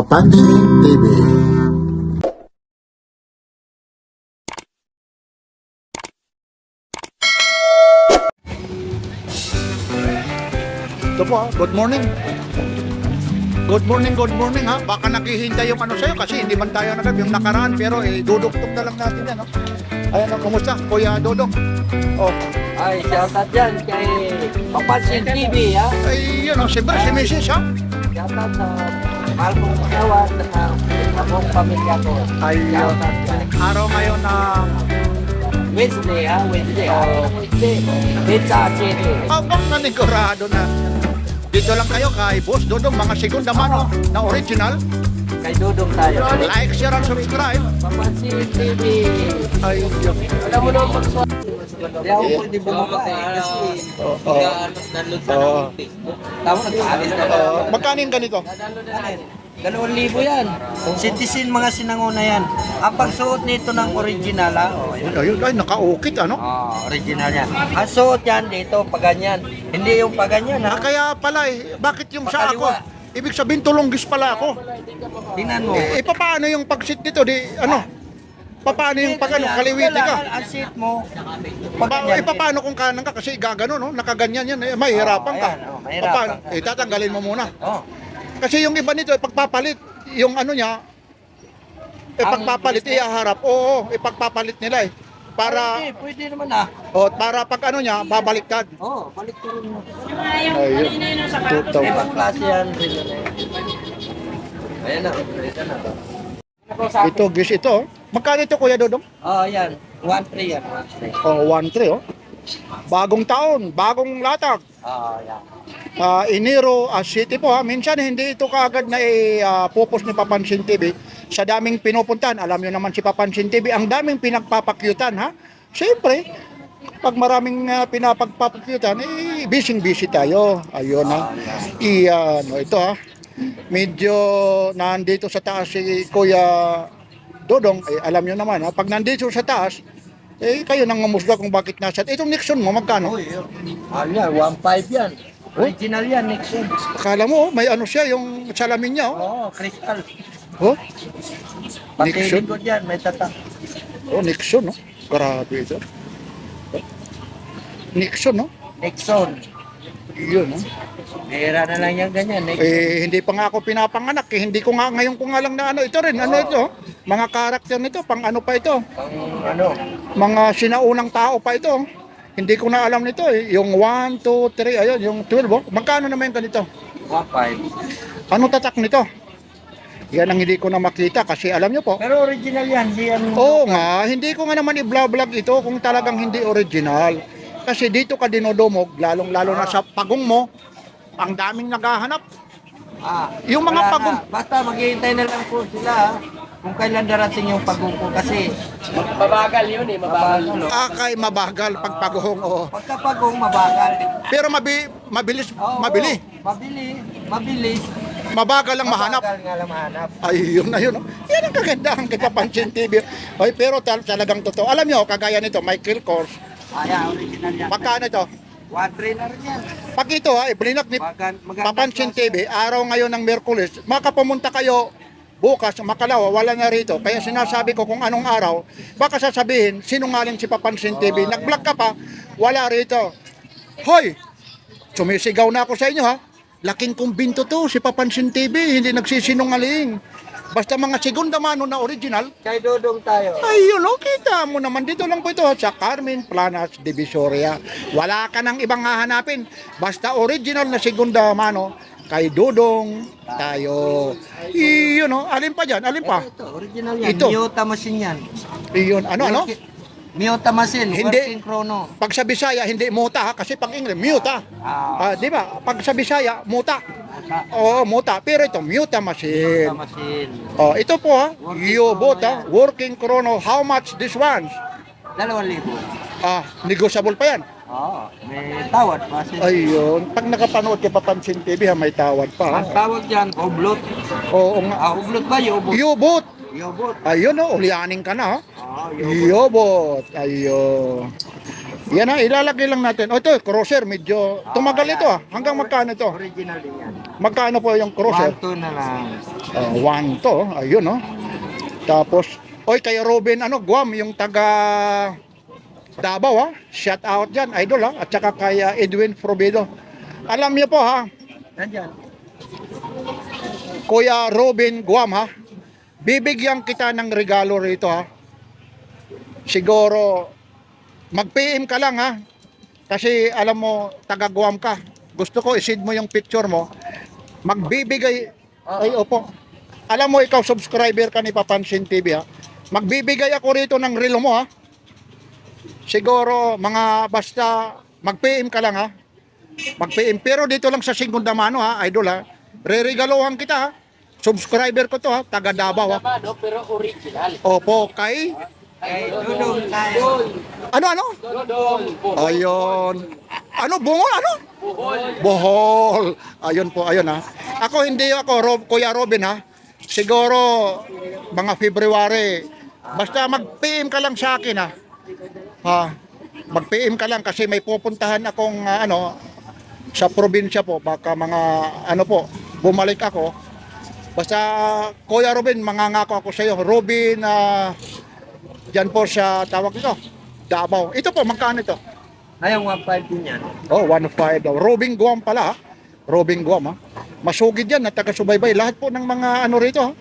Papansin TV. Ito po, good morning. Good morning ha. Baka naghihintay yung ano sa'yo kasi hindi man tayo yung nakaraan pero duduktok na lang natin yan. No? Ayan, kumusta? Kuya Dodong. Oh. Ay, shoutout dyan kay Papansin TV, ha? Ay, yun, siyempre si Mrs. ha. Shoutout sa mahal kong asawa at sa buong pamilya ko. Ay, Shoutout dyan. araw ngayon na Wednesday, ha? Wednesday. Pizza City. abang nanigurado na. Dito lang kayo kay Boss Dodong, mga segunda mano na original. Kay Dudong tayo. Like, share, and subscribe. Papansin TV. Ay, yun. Alam mo naman Hindi ako pwede bumaba kasi download sa ng Facebook. Tapos nag-aalis na Magkano yung ganito? 2,000 yan. Citizen mga sinanguna yan. Ang pagsuot nito ng original, ha? Oh, yan. Ayun, ay, nakaukit ano? Original yan. Ang suot yan dito, paganyan. Hindi yung paganyan, ha? Kaya pala bakit yung sa ako? Pakaliwa. Ibig sabihin tulunggis pala ako. Tingnan mo. Paano yung pag-sit nito? Paano yung pag kaliwiti ka? Ang seat mo, Paano kung kanan ka? Kasi gagano, no? Nakaganyan yan. Mahirapan ka. ayan, mahirapan ka. Tatanggalin mo muna. Oh. Kasi yung iba nito, pagpapalit, yung ano niya, pagpapalit, ihaharap. Oo, ipagpapalit nila Para, Pwede naman, ha? para pag ano niya, babaliktad. Balik ko rin mo. Ayun. Ibang klase yan. Ayan na, ito na. Ito, guys, ito. Magkano ito, Kuya Dodong? Yan. 1-3 yan. 1-3. 1-3, Bagong taon, bagong latag. Yan. Enero City po ha. Minsan hindi ito kaagad na pupos ni Papansin TV. Sa daming pinupuntahan, alam nyo naman si Papansin TV, ang daming pinagpapakyutan ha. Siyempre, pag maraming pinapagpapakyutan, busy tayo. Ayun ha. Ito ha. Medyo nandito sa taas si Kuya Dodong, alam nyo naman ha. Pag nandito sa taas, kayo nang mamusga kung bakit nasa. Itong Nixon mo, magkano? Yan, 1.5 yan. Original yan, Nixon. Akala mo, may ano siya, yung salamin niya. Crystal. Oh, Pati Nixon. likod yan, may tatak. Nixon, no? Grabe ito. Nixon, no? Nixon. Yun, no? Bihira na lang yan ganyan. Hindi pa nga ako pinapanganak. Hindi ko nga, ngayon ko nga lang na ano. Ito rin, ano ito? Mga karakter nito, pang ano pa ito? Mga sinaunang tao pa ito. Hindi ko na alam nito Yung 1, 2, 3, ayun, yung 12. Magkano naman yung ganito? 1.5. Ano tatak nito? Yan ang hindi ko na makita kasi alam nyo po. Pero original yan, di yan. Oo nga, hindi ko nga naman i-vlog ito kung talagang hindi original. Kasi dito ka dinodumog, lalong-lalo na sa pagong mo, ang daming naghahanap. Yung mga wala pagong... na. Basta maghihintay na lang po sila kung kailan darating yung pagong ko kasi mabagal yun mabagal. Kay mabagal pag pagong, oo. Pagka pagong, mabagal. Pero mabilis, Mabilis. mabagal lang mahanap. Mabagal nga lang mahanap. Ayun na yun. Yan ang kagandahan kay Papansin TV. Ay, pero talagang totoo. Alam nyo, kagaya nito, Michael Kors. Original yan. Magkano ito? 1.3 na rin yan. Pag ito blinak ni Papansin TV, araw ngayon ng Miyerkules, makapumunta kayo bukas, Makalawa, wala na rito. Kaya sinasabi ko kung anong araw, baka sasabihin, sinungaling si Papansin TV. Nag-vlog ka pa, wala rito. Hoy! Sumisigaw na ako sa inyo ha. Laking kumbinto to, si Papansin TV, hindi nagsisinungaling. Basta mga segunda mano na original. Kay Dodong tayo. Ayun, kita mo naman. Dito lang po ito sa Carmen Planas Divisoria. Wala ka nang ibang hahanapin. Basta original na segunda mano, kay Dodong tayo. Iyon, alin pa dyan? Alin pa? Ito, original yan. Ito. Miyota machine yan. Iyon, ano? Miyota machine, Hindi. working chrono. Pag sa Bisaya, hindi muta ha, kasi pag English, muta. Di ba? Pag sa Bisaya, muta. Oo, muta. Pero ito, muta machine. Miyota machine. Ito po ha, Yobot ha, working chrono. How much this one? 2,000. Negotiable pa yan. May tawad pa. Ayun, pag nakapanood ka Papansin TV ha, may tawad pa. Ang tawag dyan, oblot. Oo nga. Oblot ba? Yobot. Yobot. Yobot. Ayun ulianin ka na ha. Yobot. Yobot. Ayun. Yan na, ilalagay lang natin. O ito, crosser, medyo tumagal ito Hanggang magkano ito? Original din yan. Magkano po yung crosser? 1-2 na lang. 1 to, ayun Tapos, oy, kay Robin, Guam, yung taga Davao shout out dyan, idol At saka kay Edwin Provedo. Alam niyo po Nandyan. Kuya Robin Guam bibigyan kita ng regalo rito Siguro, mag-PM ka lang Kasi alam mo, taga Guam ka. Gusto ko, isid mo yung picture mo. Magbibigay, ay opo. Alam mo, ikaw subscriber ka ni Papansin TV Magbibigay ako rito ng relo mo Siguro, basta, mag-PM ka lang Mag-PM. Pero dito lang sa Segunda Mano idol Re-regalohan kita Subscriber ko to taga Davao Pero original. Opo, kay Dudong tayo. Ano? Ayun. Bungol? Bohol. Ayun po, ayun Ako hindi Kuya Robin Siguro mga February. Basta mag-PM ka lang sa akin Mag-PM ka lang kasi may pupuntahan akong sa probinsya po. Baka mga bumalik ako. Basta Kuya Robin, mangangako ako sa iyo. Robin, diyan po sa tawag ito, Davao. Ito po, magkano ito? Ayong 1.5 din yan. 1.5 daw. Robin Guam pala Robin Guam Masugid yan na taga-subaybay. Lahat po ng mga rito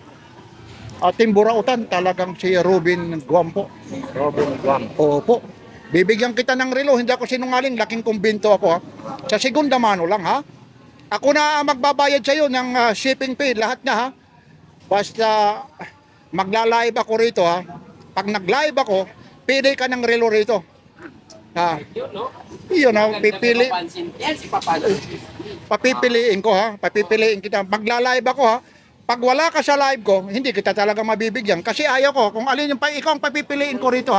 Team Burautan, talagang si Robin Guam po. Robin Guam. Opo. Bibigyan kita ng relo, hindi ako sinungaling, laking kumbinto ako Sa Segunda Mano lang Ako na magbabayad sa iyo ng shipping fee, lahat na Basta magla-live ako rito Pag nag-live ako, pili ka ng relo rito. Yun pipili. Yan si Papansin. Papipiliin ko papipiliin kita. Magla-live ako Pag wala ka sa live ko, hindi kita talaga mabibigyan kasi ayaw ko kung alin yung ikaw ang papipiliin ko rito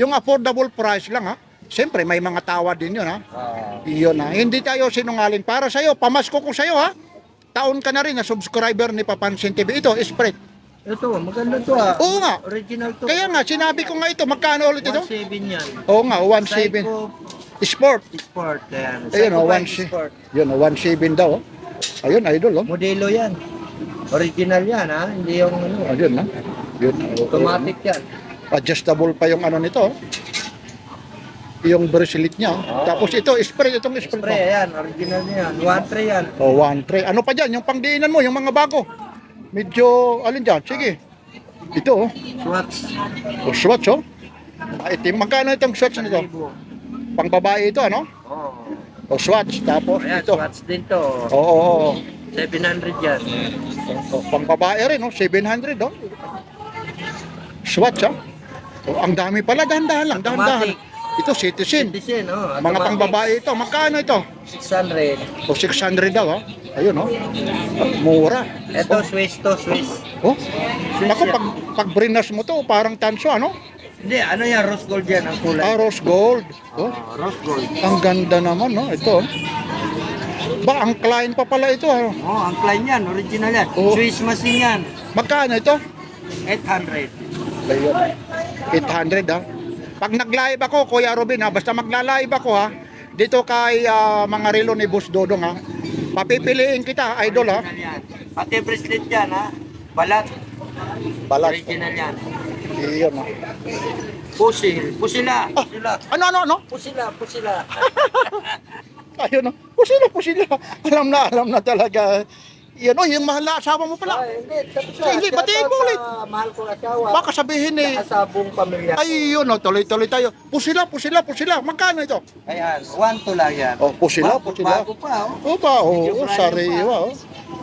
Yung affordable price lang Siyempre may mga tawad din yun Yun Hindi tayo sinungaling para sa iyo. Pamasko ko sa iyo Taon ka na rin na subscriber ni Papansin TV. Ito, spread. Ito, maganda to Oo nga. Original to. Kaya nga, sinabi ko nga ito. Magkano ulit ito? 1.7 yan. Oo nga, 1.7. Sport. Sport yan. Ayun Psycho 1.7. Sport. Yun 1.7 daw Ayun, idol Modelo yan. Original yan Hindi yung Ayun Yun. automatic yan. Adjustable pa yung nito Yung bracelet niya Tapos ito, spray. Itong spray Spray yan. Original yan. 1.3 yan. 1.3. Ano pa dyan? Yung pangdiinan mo, yung mga bago. Medyo, alin dyan? Sige. Ito Swatch. Swatch itim. Magkano itong swatch nito? Pang babae ito, Oh. Swatch. Tapos Ayan, ito. Swatch din to. Oo. 700 yan. Pang babae rin, 700, Swatch, ang dami pala. Dahan-dahan lang. Dahan-dahan. Automatic. Ito, Citizen. Citizen, Mga pang babae ito. Magkano ito? 600. 600 daw, Ayun, mura. Ito, Swiss to, Swiss. Swiss Ako, yan. pag brinas mo to, parang tanso, Hindi, ano yan, rose gold yan ang kulay. Rose gold. Rose gold. Ang ganda naman, Ito, ang client pa pala ito, Oh, ang klein yan, original yan. Oh. Swiss machine yan. Magkano ito? 800. Ayun. 800, Pag nag-live ako, Kuya Robin, basta magla-live ako, dito kay mga relo ni Boss Dodong, papipiliin kita, idol, Original yan. Pati bracelet yan, Balat. Balat. Original yan. Iyon, Pusil. Pusila. Pusila. Ano? Pusila. Ayun, pusila. Alam na talaga. Yan, yung mahal na asawa mo pala. Hindi, batiin mo ulit. Mahal kong asawa. Baka sabihin Nakasabong pamilya. ayun, tuloy-tuloy tayo. Pusila. Magkano ito? Ayan, 1-2 lang yan. Pusila. Bago pa, Opa, Medyo brand sariwa,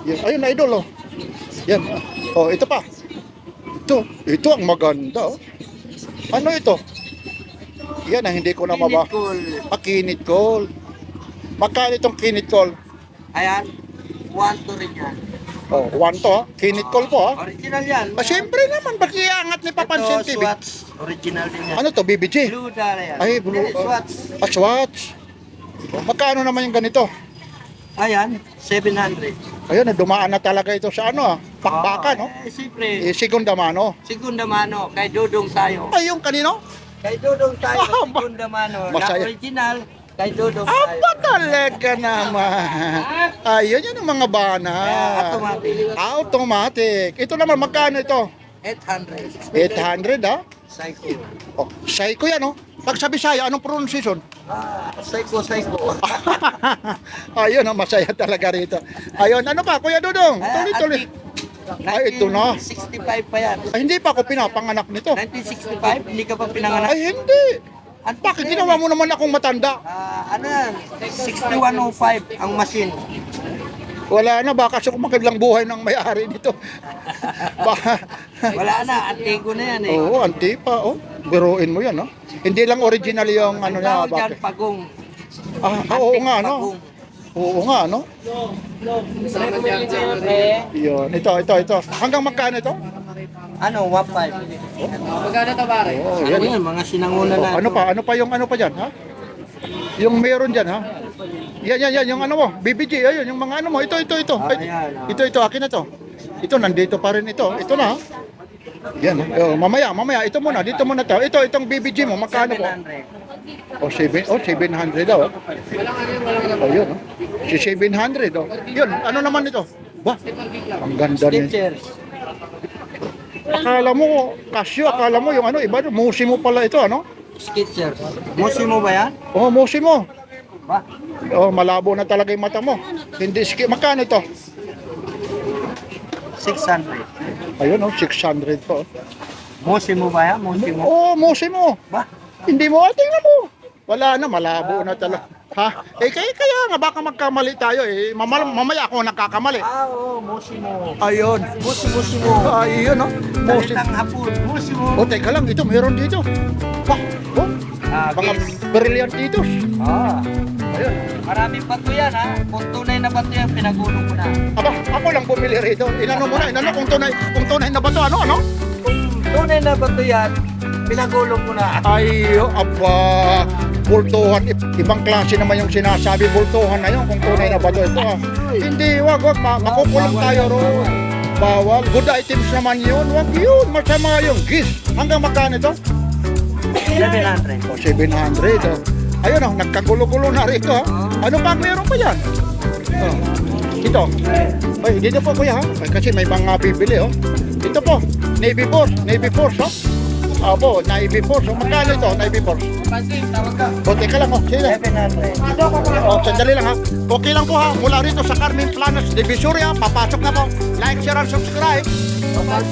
Yan, ayun, idol, Yan, ito pa. Ito ang maganda, Ano ito? Yan ang hindi ko na maba. Kinit call. Magkano itong kinit call? Ayan, 1-2 rin yan. 1 to, Kinit call po, Original yan. Siyempre naman, bakit iangat ni Papansin Ito, TV? Swatch. Original din yan. Ano to, BBJ? Blue dara yan. Ay, blue. Hindi, Swatch. Swatch. Magkano naman yung ganito? Ayan, 700. Ayun, dumaan na talaga ito sa pakbakan, Siyempre, Segunda Mano. Segunda Mano, kay Dudong tayo. Ay, yung kanino? Kay Dudong tayo, Ah, segunda mano. Na masaya. original, kay Dudong tayo. Aba talaga naman. Ayun yun ang mga bana. Automatic. Automatic. Ito naman, magkano ito? 800. 800 ha? Psycho. Oh, Psycho yan oh. Pag sa Bisaya, anong pronunciation? Psycho. Ayun, oh, masaya talaga rito. Ayun, ano pa, Kuya Dudong? Tuloy-tuloy. Ay, ito na. 1965 pa yan. Ay, hindi pa ako pinapanganak nito. 1965, hindi ka pa pinanganak. Ay, hindi. Bakit ginawa mo naman akong matanda? Ano yan? 6105 ang machine. Wala na, baka sumakaglang buhay ng may-ari nito. Wala na, antigo na yan eh. Oo, antipa. Oh. Biruin mo yan, no? Hindi lang original yung ano niya. Tawag dyan, Bakit? pagong. Oo nga, no? Pagong. Oo nga, no? Yun, ito. Hanggang magkano ito? Ano, 1.5. Oh, Ano yan. yan, mga sinanguna na. Ano pa yung ano pa dyan, ha? Yung meron dyan, ha? Yan, yung ano mo, BBG, ayun, yung mga ano mo, ito. Ayan, Ito, akin na to. Ito, nandito pa rin ito. Ito na, ha? Yan, mamaya, ito muna, dito muna to. Itong BBG mo, magkano po? 700. 700 daw. Oh, yun, oh. Si 700, oh. Yun, ano naman ito? Ba, ang ganda niya. Skechers. Akala mo, Casio, akala mo yung ano, iba, Musimo pala ito, ano? Skechers. Musi mo ba yan? Oh, Musimo. Ba? Oh, malabo na talaga yung mata mo. Hindi, magkano ito? 600. Ayun, oh, 600 po. Musi mo ba yan? Musi mo? Oh, Musimo. Ba? Hindi mo, tingnan mo. Wala na, malabo na talaga. Ha? Kaya nga, baka magkamali tayo eh. Mamaya ako nagkakamali. Oo, musi mo. Ayun. Musi mo. Ayun, oh. Musi. Salitang hapon. Musi mo. Oh, teka lang, ito, meron dito. Wah, oh. Mga brilliant dito. Ayun. Maraming bato yan ha. Kung tunay na bato yan, pinagulong ko na. Aba, ako lang bumili rito. Inano kung tunay na ba to, ano? Kung tunay na bato yan, pinagulong ko na. Ay, aba, bultuhan. Ibang klase naman yung sinasabi, bultuhan na yun kung tunay na ba to. Ito, ah. Hindi, wag, makukulong tayo ron. Bawal. Good items naman yun. Wag yun, masama yung gis. Hanggang magkano ito? 700. O, 700. Oh. Ayun, oh, nagkagulo-gulo na rito. Ha? Ano pa meron pa yan? Oh. Ito. Ay, dito po kuya ha. Ay, kasi may mga bibili oh. Ito po, Navy Force oh. Apo, Navy Force. Oh, magkano ito, Navy Force? O, teka lang oh. Sige. 700. O, sandali lang ha. Okay lang po ha. Mula rito sa Carmen Planas, Divisoria. Papasok na po. Like, share, and subscribe. Kapag